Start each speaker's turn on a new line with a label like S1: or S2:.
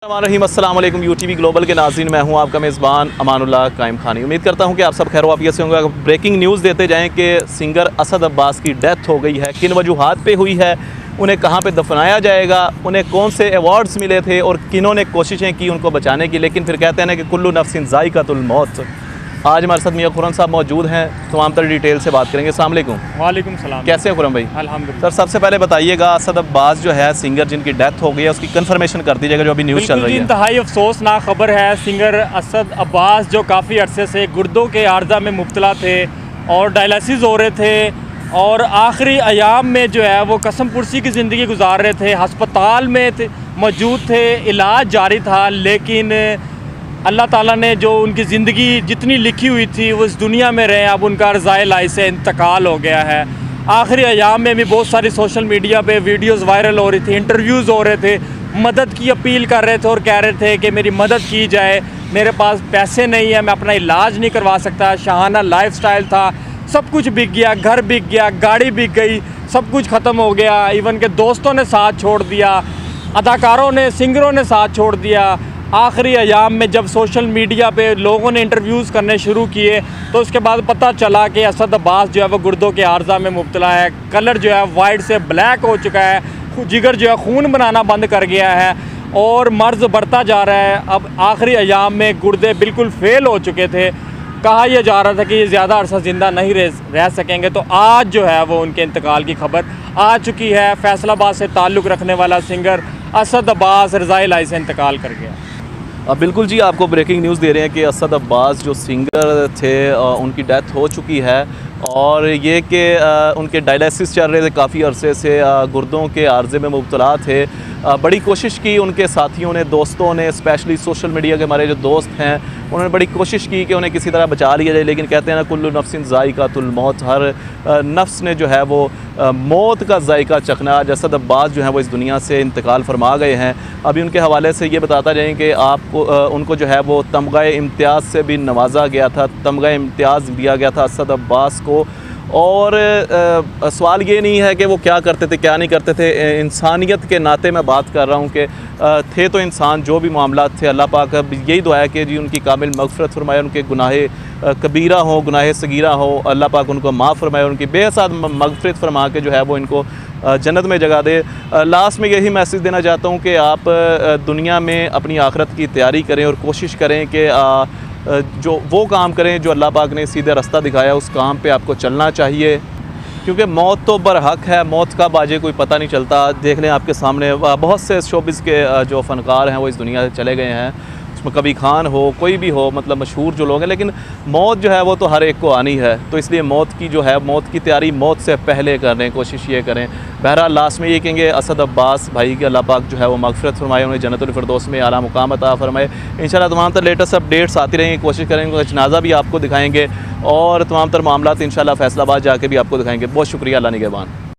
S1: रहीम अस्सलाम वालेकुम UTV global के नाज़रीन, मैं हूं आपका मेज़बान अमानुल्लाह कायम खानी। उम्मीद करता हूं कि आप सब खैर वाफियत से होंगे। ब्रेकिंग न्यूज़ देते जाएं कि सिंगर असद अब्बास की डेथ हो गई है, किन वजूहात पे हुई है, उन्हें कहां पे दफनाया जाएगा, उन्हें कौन से अवार्ड्स मिले थे और किन्हों ने कोशिशें की उनको बचाने की, लेकिन फिर कहते हैं ना कि कुल्लु नफ्सिन ज़ाइक़तुल मौत। आज हमारे साथ मियां खुर्रम साहब मौजूद हैं, तमाम तरह डिटेल से बात करेंगे। अस्सलाम वालेकुम।
S2: वालेकुम सलाम।
S1: कैसे हैं खुर्रम भाई?
S2: अल्हम्दुलिल्लाह।
S1: सर सबसे पहले बताइएगा, असद अब्बास जो है सिंगर जिनकी डेथ हो गई है, उसकी कंफर्मेशन कर दीजिएगा जो अभी न्यूज़ चल रही है।
S2: इंतहाई अफसोसनाक खबर है। सिंगर असद अब्बास जो काफ़ी अरसे से गुर्दों के आर्जा में मुब्तला थे और डायलिसिस हो रहे थे और आखिरी अयाम में जो है वो कसम पुरसी की ज़िंदगी गुजार रहे थे, हस्पताल में मौजूद थे, इलाज जारी था, लेकिन अल्लाह ताला ने जो उनकी ज़िंदगी जितनी लिखी हुई थी वो इस दुनिया में रहे, अब उनका रज़ाए लाही से इंतकाल हो गया है। आखिरी अयाम में भी बहुत सारी सोशल मीडिया पे वीडियोस वायरल हो रही थी, इंटरव्यूज़ हो रहे थे, मदद की अपील कर रहे थे और कह रहे थे कि मेरी मदद की जाए, मेरे पास पैसे नहीं है, मैं अपना इलाज नहीं करवा सकता। शाहाना लाइफस्टाइल था, सब कुछ बिक गया, घर बिक गया, गाड़ी बिक गई, सब कुछ ख़त्म हो गया। इवन के दोस्तों ने साथ छोड़ दिया, अदाकारों ने, सिंगरों ने साथ छोड़ दिया। आखिरी अयाम में जब सोशल मीडिया पे लोगों ने इंटरव्यूज़ करने शुरू किए तो उसके बाद पता चला कि असद अब्बास जो है वो गुर्दों के आर्जा में मुब्तला है। कलर जो है वाइट से ब्लैक हो चुका है, जिगर जो है खून बनाना बंद कर गया है और मर्ज़ बढ़ता जा रहा है। अब आखिरी अयाम में गुर्दे बिल्कुल फेल हो चुके थे, कहा यह जा रहा था कि ये ज़्यादा अरसा ज़िंदा नहीं रह सकेंगे। तो आज जो है वो उनके इंतकाल की खबर आ चुकी है। फैसलाबाद से ताल्लुक़ रखने वाला सिंगर असद अब्बास रज़ाए लाही से इंतकाल कर गया।
S1: बिल्कुल जी, आपको ब्रेकिंग न्यूज़ दे रहे हैं कि असद अब्बास जो सिंगर थे उनकी डेथ हो चुकी है और ये कि उनके डायलिसिस चल रहे थे, काफ़ी अरसे से गुर्दों के आर्जे में मुब्तला थे। बड़ी कोशिश की उनके साथियों ने, दोस्तों ने, स्पेशली सोशल मीडिया के हमारे जो दोस्त हैं उन्होंने बड़ी कोशिश की कि उन्हें किसी तरह बचा लिया जाए, लेकिन कहते हैं ना कुल्लु नफ्सिन ज़ाइक़तुल मौत, हर नफ्स ने जो है वो मौत का जायका चखना। आज असद अब्बास जो है वो इस दुनिया से इंतकाल फरमा गए हैं। अभी उनके हवाले से ये बताता जाएँ कि आपको उनको जो है वो तमग़ा इम्तियाज़ से भी नवाजा गया था, तमग़ा इम्तियाज़ दिया गया था असद अब्बास को। और सवाल ये नहीं है कि वो क्या करते थे क्या नहीं करते थे, इंसानियत के नाते मैं बात कर रहा हूँ कि थे तो इंसान, जो भी मामलात थे अल्लाह पाक यही दुआ है कि जी उनकी कामिल मग़फ़िरत फरमाए, उनके गुनाहे कबीरा हो, गुनाहे सगीरा हो, अल्लाह पाक उनको माफ़ फरमाए, उनकी बेहसाद मग़फ़िरत फरमा के जो है वो इनको जन्नत में जगह दे। लास्ट में यही मैसेज देना चाहता हूँ कि आप दुनिया में अपनी आखिरत की तैयारी करें और कोशिश करें कि जो वो काम करें जो अल्लाह पाक ने सीधे रास्ता दिखाया, उस काम पे आपको चलना चाहिए, क्योंकि मौत तो बरहक है, मौत का बाजे कोई पता नहीं चलता। देख लें आपके सामने बहुत से शोबिज़ के जो फ़नकार हैं वो इस दुनिया से चले गए हैं, उसमें कभी खान हो, कोई भी हो, मतलब मशहूर जो लोग हैं, लेकिन मौत जो है वो तो हर एक को आनी है। तो इसलिए मौत की जो है, मौत की तैयारी मौत से पहले करने कोशिश ये करें। बहरहाल लास्ट में ये कहेंगे असद अब्बास भाई के अल्लाह पाक जो है वो मग़फ़िरत फरमाए, उन्हें जन्नतुल फ़िरदौस में आला मुकाम अता फरमाए। इंशाल्लाह तमाम तर लेटेस्ट अपडेट्स आती रहेंगी, कोशिश करेंगे, जनाज़ा भी आपको दिखाएँगे और तमाम तर मामलात इंशाल्लाह फैसलाबाद जाके भी आपको दिखाएँगे। बहुत शुक्रिया, अल्लाह निगहबान।